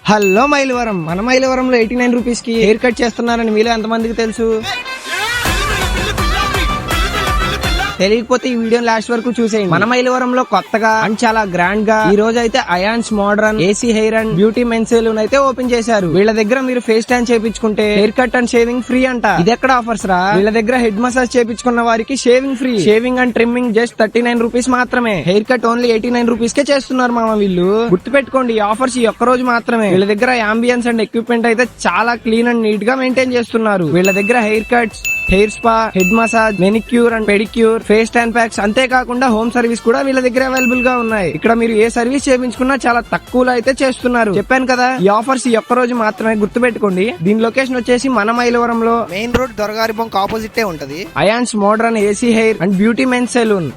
Hello Mylavaram, మన మైలవరంలో 89 rupees కి hair cut చేస్తున్నారని మీలో ఎంతమందికి తెలుసు? తెలియకపోతే ఈ వీడియో లాస్ట్ వరకు చూసేయండి. మన మైలవరంలో కొత్తగా అండ్ చాలా గ్రాండ్ గా ఈ రోజు అయితే Ayans modern AC hair and beauty men's salon అయితే ఓపెన్ చేశారు. వీళ్ళ దగ్గర మీరు ఫేస్ ట్యాన్ చేపించుకుంటే hair cut and shaving free అంట. ఇది ఎక్కడ ఆఫర్స్ రా? వీళ్ళ దగ్గర హెడ్ మసాజ్ చేపించుకున్న వారికి shaving free, shaving and trimming just 39 rupees మాత్రమే. హెయిర్ కట్ ఓన్లీ 89 రూపీస్ కే చేస్తున్నారు మామ వీళ్ళు. గుర్తు పెట్టుకోండి, ఈ ఆఫర్స్ ఈ ఒక్క రోజు మాత్రమే. వీళ్ళ దగ్గర అంబియన్స్ అండ్ ఎక్విప్మెంట్ అయితే చాలా క్లీన్ అండ్ నీట్ గా మెయింటైన్ చేస్తున్నారు. వీళ్ళ దగ్గర hair cuts, hair spa, head massage, manicure and pedicure, face tan packs, అంతేకాకుండా హోమ్ సర్వీస్ కూడా వీళ్ళ దగ్గర అవైలబుల్ గా ఉన్నాయి. ఇక్కడ మీరు ఏ సర్వీస్ చేయించుకున్నా చాలా తక్కువలో అయితే చేస్తున్నారు. చెప్పాను కదా, ఈ ఆఫర్స్ ఈ ఒక్క రోజు మాత్రమే. గుర్తు పెట్టుకోండి. దీని లొకేషన్ వచ్చేసి మన మైలవరంలో మెయిన్ రోడ్ దొరగారి బొంక్ ఆపోజిట్ ఉంటది. అయాన్స్ modern AC hair and beauty men's salon.